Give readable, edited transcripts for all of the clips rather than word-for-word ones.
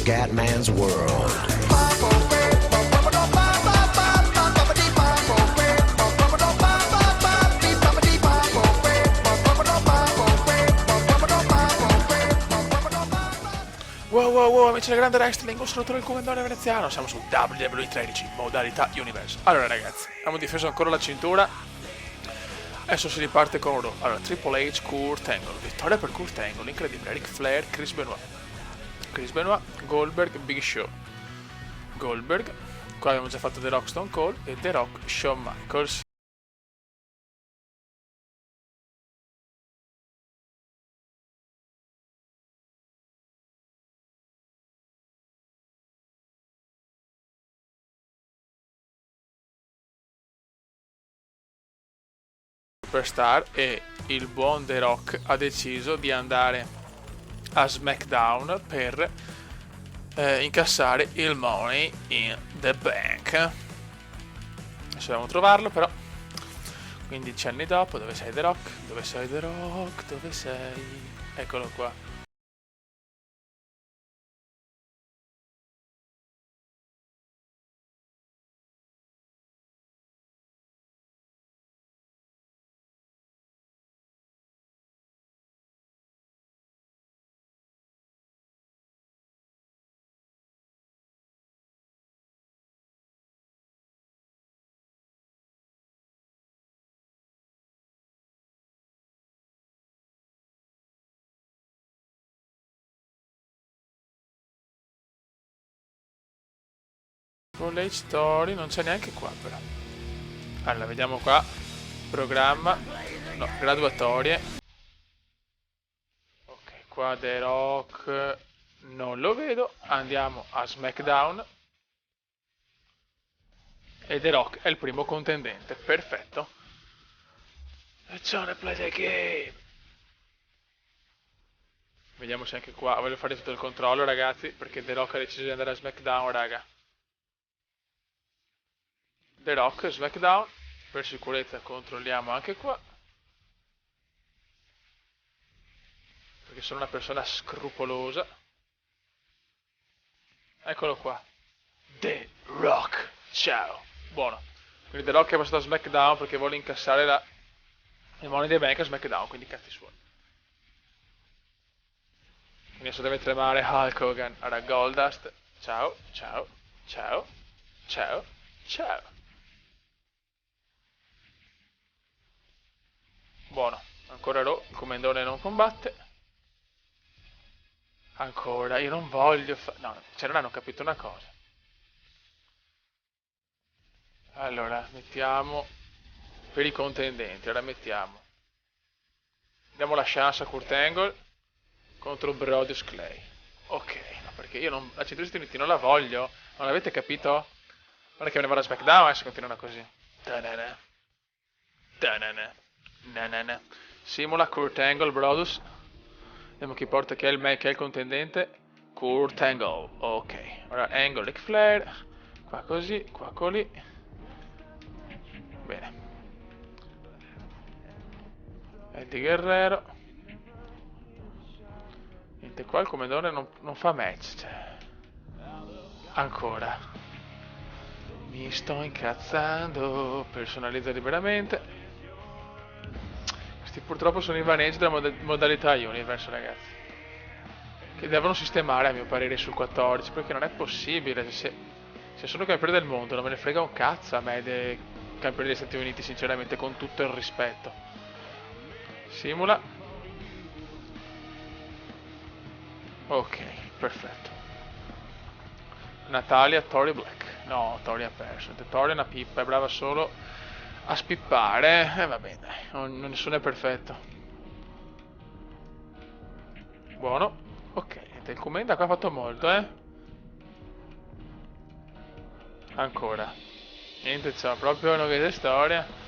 Scatman's World. Wow wow wow, amici del grande wrestling, un saluto del comandante veneziano, siamo su WWE 13, modalità Universe. Allora ragazzi, abbiamo difeso ancora la cintura, adesso si riparte con Raw. Allora, Triple H, Kurt Angle, vittoria per Kurt Angle, incredibile, Ric Flair, Chris Benoit, Goldberg, Big Show, Goldberg, qua abbiamo già fatto The Rock, Stone Cold e The Rock, Shawn Michaels. Superstar, e il buon The Rock ha deciso di andare a SmackDown per incassare il Money in the Bank. Adesso dobbiamo trovarlo però. 15 anni dopo, dove sei The Rock? Dove sei The Rock? Dove sei? Eccolo qua. Con le story non c'è neanche qua però. Allora, vediamo qua. Programma. No, graduatorie. Ok, qua The Rock non lo vedo. Andiamo a SmackDown. E The Rock è il primo contendente. Perfetto. Let's play the game. Vediamo se anche qua. Voglio fare tutto il controllo, ragazzi, perché The Rock ha deciso di andare a SmackDown, raga. The Rock, SmackDown. Per sicurezza controlliamo anche qua, perché sono una persona scrupolosa. Eccolo qua. The Rock. Ciao. Buono. Quindi The Rock è passato a SmackDown perché vuole incassare il Money in the Bank a SmackDown, quindi cazzi suoi. Quindi adesso deve tremare Hulk Hogan. Allora, Goldust. Ciao, ciao, ciao, ciao, ciao. Buono. Ancora Raw, il comandone non combatte. Ancora, io non voglio no, cioè non hanno capito una cosa. Allora, mettiamo per i contendenti, ora mettiamo. Diamo la chance a Kurt Angle contro Brodus Clay. Ok, no, perché io non, la cintura di Unity non la voglio, non avete capito? Guarda che me ne vado a SmackDown se continuano così. Ta-na-na. Ta-na-na. Na-na-na. Simula Kurt Angle, Brodus. Vediamo chi porta, che è il contendente. Kurt Angle. Ok, ora Angle, Ric Flair. Qua così, qua così. Bene. Eddie Guerrero. Niente, qua il comandone non fa match, cioè. Ancora. Mi sto incazzando. Personalizza liberamente. Questi purtroppo sono i vaneggi della modalità Universe, ragazzi. Che devono sistemare, a mio parere, sul 14. Perché non è possibile. Se sono campione del mondo, non me ne frega un cazzo a me dei campioni degli Stati Uniti, sinceramente, con tutto il rispetto. Simula. Ok, perfetto. Natalia, Tori Black. No, Tori ha perso. Tori è una pippa, è brava solo a spippare. Va bene, dai, nessuno è perfetto. Buono. Ok, il commenda qua ha fatto molto, Ancora. Niente, c'è proprio una vede storia.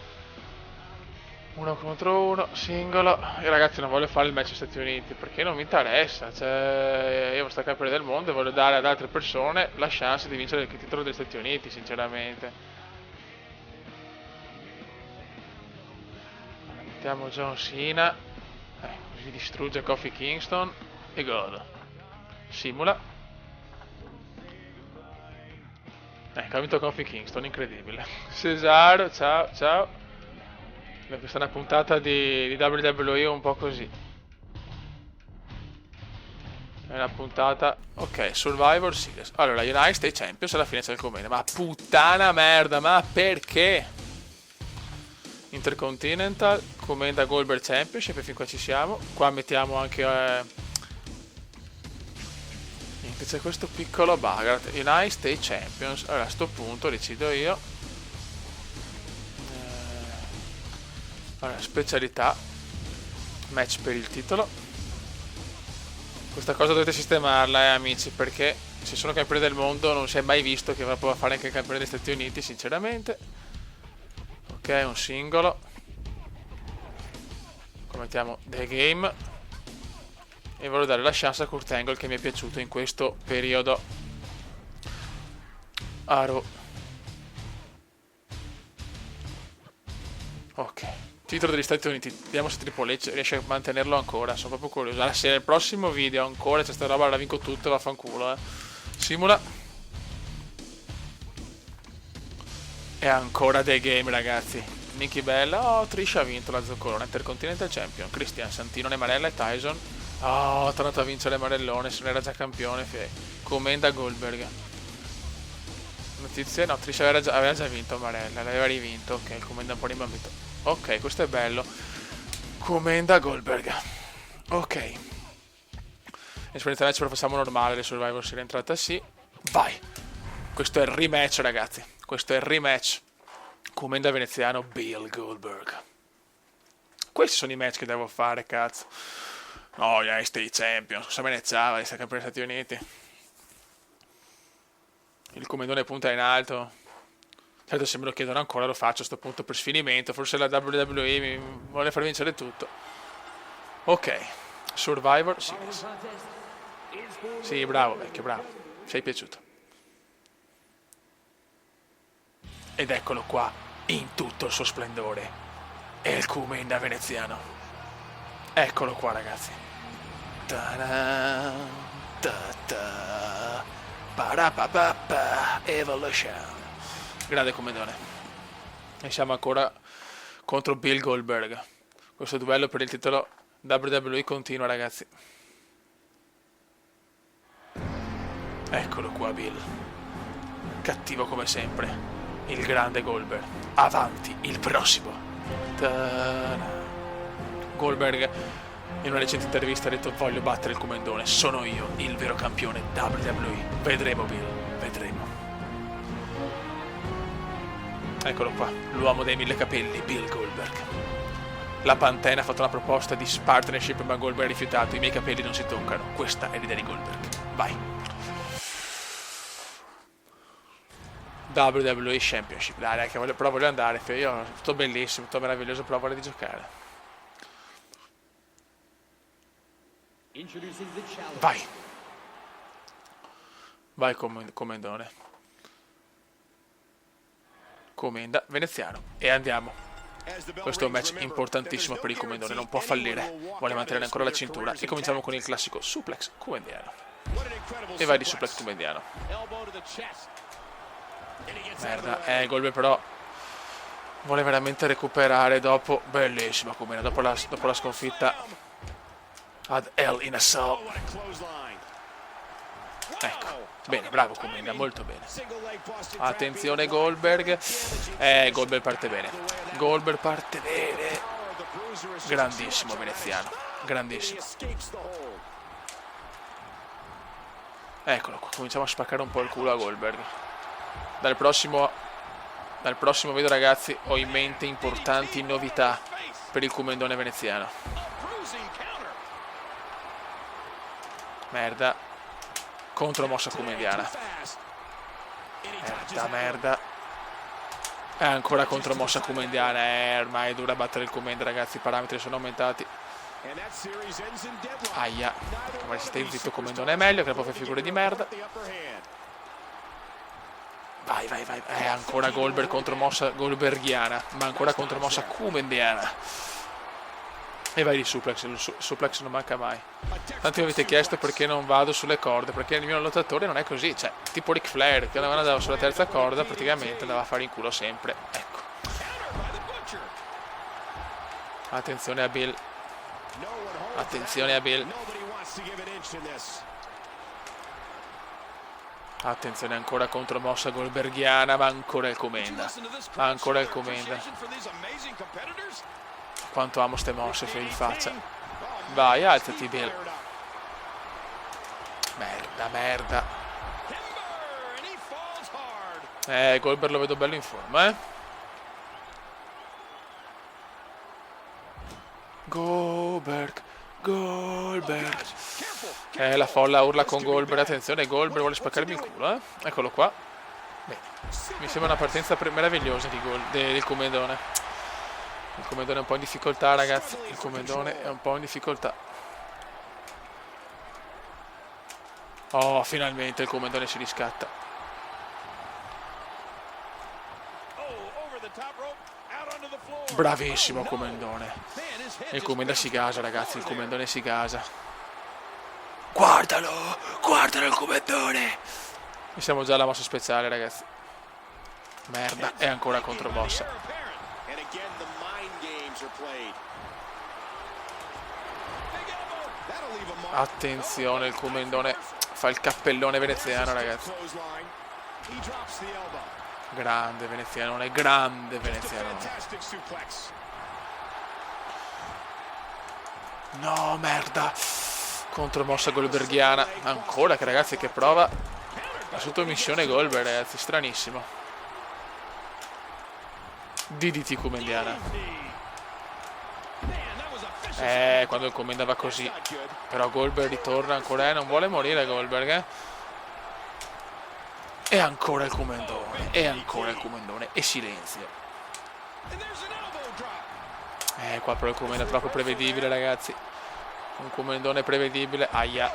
Uno contro uno, singolo. E ragazzi, non voglio fare il match Stati Uniti perché non mi interessa. Cioè, io sto campione del mondo e voglio dare ad altre persone la chance di vincere il titolo degli Stati Uniti, sinceramente. Mettiamo John Cena. Così distrugge Kofi Kingston. E gol. Simula. Ha vinto Kofi Kingston, incredibile. Cesaro, ciao, ciao. Questa è una puntata di WWE un po' così. È una puntata... Ok, Survivor Series. Allora, United States Champions alla fine c'è il commento. Ma puttana merda, ma perché? Intercontinental, commenda Goldberg Championship e fin qua ci siamo. Qua mettiamo anche... Niente, c'è questo piccolo bug. United States Champions. Allora, a sto punto decido io. Allora, specialità. Match per il titolo. Questa cosa dovete sistemarla, amici, perché se sono campione del mondo non si è mai visto che può fare anche il campione degli Stati Uniti, sinceramente. Ok, un singolo. Mettiamo The Game. E voglio dare la chance a Kurt Angle, che mi è piaciuto in questo periodo. Aro. Ok. Titolo degli Stati Uniti. Vediamo se Triple H riesce a mantenerlo ancora. Sono proprio curioso. Se nel prossimo video ancora c'è sta roba, la vinco tutto, vaffanculo, Simula. E ancora The Game, ragazzi. Nikki Bella. Oh, Trish ha vinto la Zoccolona Intercontinental Champion. Christian Santino, Marella e Tyson. Oh, è tornato a vincere Marellone. Se non era già campione. Commenda Goldberg. Notizie? No, Trish aveva già vinto Marella. L'aveva rivinto. Ok, commenda un po' rimbambito. Ok, questo è bello. Commenda Goldberg. Ok. Esperienza match però facciamo normale. Le Survivor si è entrata sì. Vai. Questo è il rematch, ragazzi. Questo è il rematch. Commenda veneziano Bill Goldberg. Questi sono i match che devo fare, cazzo. No, United States Champions. Cosa me ne c'ava di essere campione degli Stati Uniti? Il commendone punta in alto. Certo, se me lo chiedono ancora lo faccio a sto punto per sfinimento. Forse la WWE mi vuole far vincere tutto. Ok. Survivor Series. Sì, bravo vecchio, bravo. Sei piaciuto. Ed eccolo qua, in tutto il suo splendore. È il commenda veneziano. Eccolo qua, ragazzi. Ta-da, ta-ta, parapapapa, Evolution. Grande commendone. E siamo ancora contro Bill Goldberg. Questo duello per il titolo WWE continua, ragazzi. Eccolo qua Bill. Cattivo come sempre. Il grande Goldberg. Avanti, il prossimo. Ta-da. Goldberg in una recente intervista ha detto: voglio battere il commendone. Sono io il vero campione WWE. Vedremo Bill, vedremo. Eccolo qua, l'uomo dei 1000 capelli, Bill Goldberg. La Pantene ha fatto una proposta di partnership, ma Goldberg ha rifiutato. I miei capelli non si toccano. Questa è l'idea di Goldberg. Vai. WWE Championship. Dai, che però voglio andare. Io tutto bellissimo, tutto meraviglioso, però voglio di giocare. Vai. Vai, commendone. Commenda veneziano. E andiamo. Questo è un match importantissimo per il commendone, non può fallire. Vuole mantenere ancora la cintura. E cominciamo con il classico suplex comendiano. E vai di suplex comendiano. Merda, Goldberg però vuole veramente recuperare dopo. Bellissima commenda, dopo la sconfitta ad Hell in a Cell. Ecco. Bene, bravo commenda, molto bene. Attenzione Goldberg. Goldberg parte bene. Goldberg parte bene. Grandissimo veneziano. Grandissimo. Eccolo qua, cominciamo a spaccare un po' il culo a Goldberg. Dal prossimo video, ragazzi, ho in mente importanti novità per il commendone veneziano. Merda. Contromossa comendiana. Merda. E ancora contromossa comendiana. Ormai è dura battere il commenda, ragazzi. I parametri sono aumentati. Aia. Ma se stai zitto commendone è meglio, che poi figure di merda. Vai. Ancora Goldberg contromossa Goldbergiana. Ma ancora contromossa comendiana. E vai di suplex, il suplex non manca mai. Tanti mi avete chiesto perché non vado sulle corde, perché il mio lottatore non è così, cioè, tipo Ric Flair, che andava sulla terza corda, praticamente andava a fare in culo sempre, ecco. Attenzione a Bill. Attenzione a Bill. Attenzione ancora contromossa goldberghiana, ma ancora il Comenda. Ma ancora il Comenda. Quanto amo ste mosse, fai di faccia. Vai, alzati Bill. Merda, merda. Goldberg lo vedo bello in forma, Goldberg. La folla urla con Goldberg. Attenzione, Goldberg vuole spaccarmi il culo, Eccolo qua. Beh, mi sembra una partenza meravigliosa del Comendone. Il Comendone è un po' in difficoltà, ragazzi. Il Comendone è un po' in difficoltà. Oh, finalmente il Comendone si riscatta. Bravissimo Comendone. Il Comenda si gasa, ragazzi. Il Comendone si gasa. Guardalo il Comendone. E siamo già alla mossa speciale, ragazzi. Merda, è ancora contromossa. Attenzione, il Comendone fa il cappellone veneziano, ragazzi. Grande venezianone, grande venezianone. No, merda. Contromossa goldberghiana. Ancora, che ragazzi, che prova la sottomissione Goldberg, ragazzi, stranissimo. DDT comendiana. Quando il Comenda va così. Però Goldberg ritorna ancora, non vuole morire Goldberg, E ancora il Comendone. E ancora il Comendone. E silenzio. Qua però il Comenda è troppo prevedibile, ragazzi. Un Comendone prevedibile. Aia.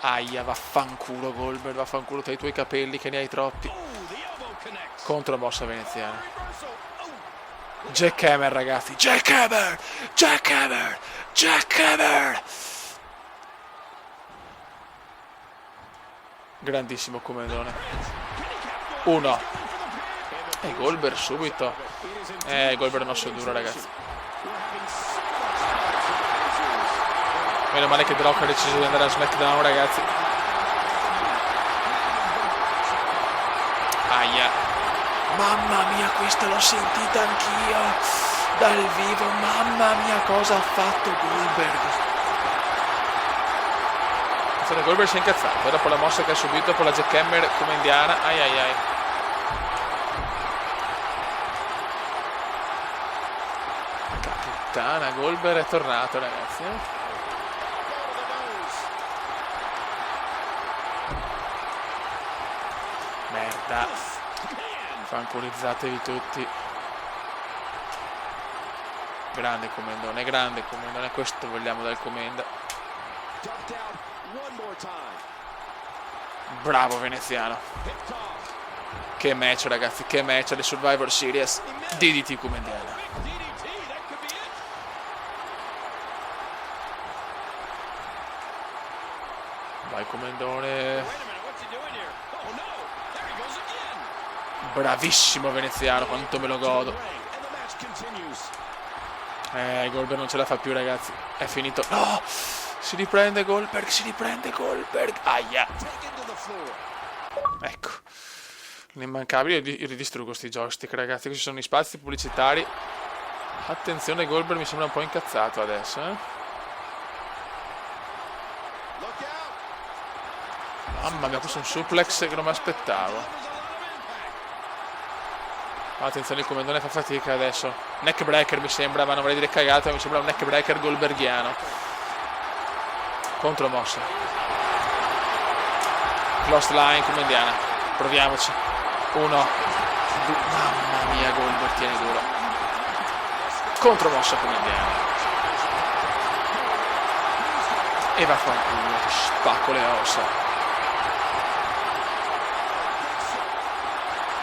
Aia, vaffanculo Goldberg. Vaffanculo tra i tuoi capelli, che ne hai troppi. Contromossa veneziana. Jackhammer, ragazzi. Jackhammer. Grandissimo Comendone. 1. E Goldberg subito. Goldberg è un osso duro, ragazzi. Meno male che Brock ha deciso di andare a SmackDown, ragazzi. Aia. Mamma mia, questa l'ho sentita anch'io dal vivo. Mamma mia, cosa ha fatto Goldberg. Goldberg si è incazzato dopo la mossa che ha subito, dopo la jackhammer comendiana. Ai ai ai. Puttana, Goldberg è tornato, ragazzi. Merda. Fanculizzatevi tutti. Grande Comendone, questo vogliamo dal Comenda. Bravo veneziano. Che match, ragazzi, che match alle Survivor Series. DDT comendiana. Vai Comendone. Bravissimo veneziano, quanto me lo godo. Goldberg non ce la fa più, ragazzi. È finito. No! Si riprende Goldberg. Aia. Ecco. L'immancabile. Io ridistruggo sti joystick, ragazzi. Questi sono gli spazi pubblicitari. Attenzione, Goldberg mi sembra un po' incazzato adesso, Mamma mia, questo è un suplex che non mi aspettavo. Attenzione, il Comendone fa fatica adesso. Neckbreaker mi sembra, ma non vorrei dire cagato, mi sembra un neckbreaker goldberghiano. Contromossa. Close line comendiana. Proviamoci. 1, 2. Mamma mia, Goldberg tiene duro. Contromossa comendiana. E vaffanculo, spacco le ossa.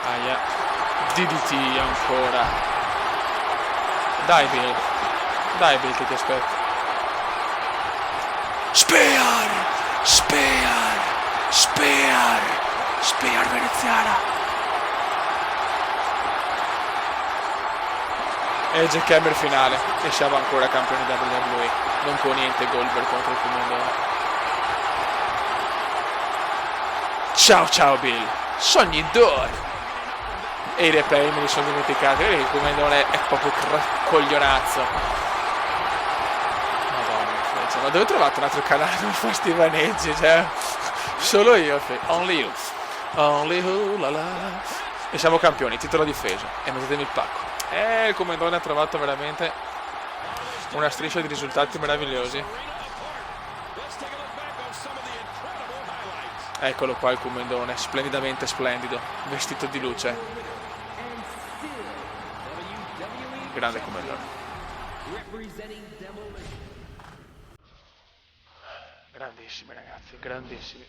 Aia. DDT ancora. Dai Bill. Dai Bill che ti aspetto. Spear! Spear! Spear! Spear veneziana! E il Jackhammer finale. E siamo ancora campioni WWE. Non può niente Goldberg contro il Commendone. Ciao ciao Bill. Sogni d'oro. E i replay me li sono dimenticati. Il Commendone è proprio coglionazzo. Madonna, ma dove trovate un altro canale per fare sti maneggi? Cioè, solo io. Only you. Only you. La la. E siamo campioni. Titolo difeso. E mettetemi il pacco. Il Commendone ha trovato veramente una striscia di risultati meravigliosi. Eccolo qua il Commendone, splendidamente splendido, vestito di luce. Grande Commendone. Grandissimi ragazzi, grandissimi.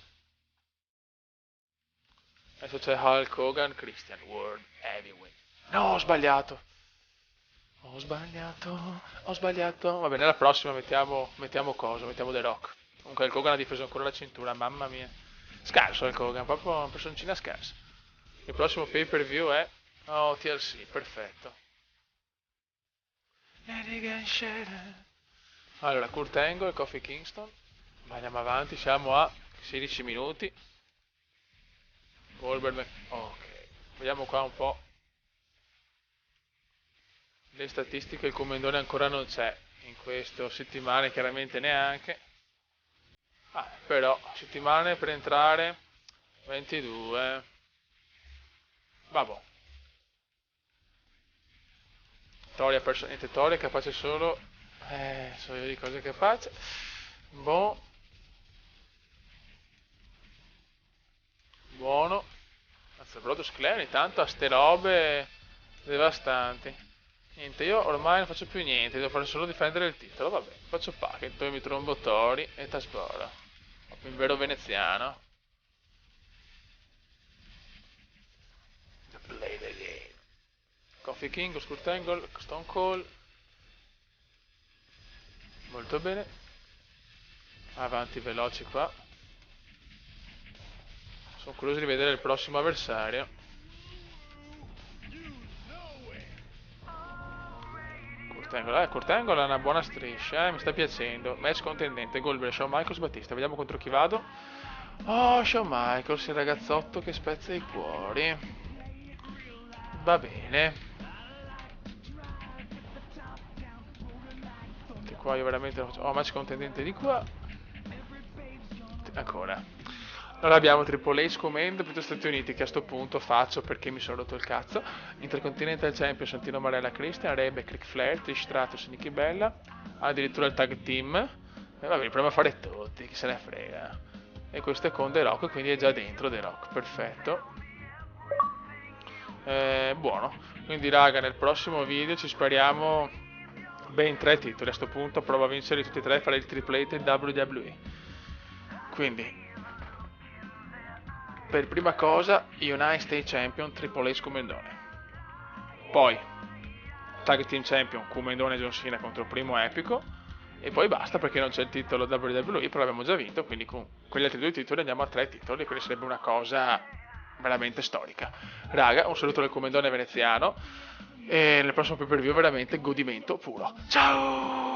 Adesso c'è Hulk Hogan, Christian World Heavyweight. No, ho sbagliato. Ho sbagliato. Va bene, la prossima mettiamo cosa? Mettiamo The Rock. Comunque il Hogan ha difeso ancora la cintura, mamma mia. Scarso il Hogan, proprio una personcina scarsa. Il prossimo pay per view è TLC, perfetto. Allora, Kurt Angle e Kofi Kingston. Andiamo avanti, siamo a 16 minuti. Goldberg, ok. Vediamo qua un po'. Le statistiche, il Commendone ancora non c'è in queste settimane, chiaramente neanche. Però settimane per entrare 22. Vabbè. Tori ha perso niente, Tori è capace solo so io di cose capace. Boh. Buono. Anzi, il Brodus Clay ogni tanto ha ste robe devastanti. Niente, io ormai non faccio più niente, devo fare solo difendere il titolo, vabbè, faccio packet, poi mi trombo Tori e Tasbora. Il vero veneziano. The Blade Again. Kofi King, Kurt Angle, Stone Cold. Molto bene. Avanti veloci qua. Sono curioso di vedere il prossimo avversario. Kurt Angle ha una buona striscia, mi sta piacendo. Match contendente, Goldberg, Shawn Michaels, Battista. Vediamo contro chi vado. Oh, Shawn Michaels, il ragazzotto che spezza i cuori. Va bene. Di qua io veramente match contendente di qua. Ancora. Allora abbiamo Triple H Comando piuttosto Stati Uniti, che a sto punto faccio perché mi sono rotto il cazzo. Intercontinental Champion Santino Marella, Christian, Rebecca, Ric Flair, Trish Stratus, Nikki Bella. Addirittura il tag team. E vabbè, proviamo a fare tutti, chi se ne frega. E questo è con The Rock, quindi è già dentro The Rock, perfetto. Buono. Quindi raga, nel prossimo video ci spariamo ben 3 titoli. A sto punto provo a vincere tutti e 3 e fare il triplete in WWE. Quindi per prima cosa United States Champion Triple H Commendone, poi Tag Team Champion Commendone e John Cena contro il primo epico, e poi basta perché non c'è il titolo WWE, però l'abbiamo già vinto, quindi con quegli altri 2 titoli andiamo a 3 titoli, quindi sarebbe una cosa veramente storica. Raga, un saluto del Commendone veneziano e nel prossimo pay per view veramente godimento puro. Ciao!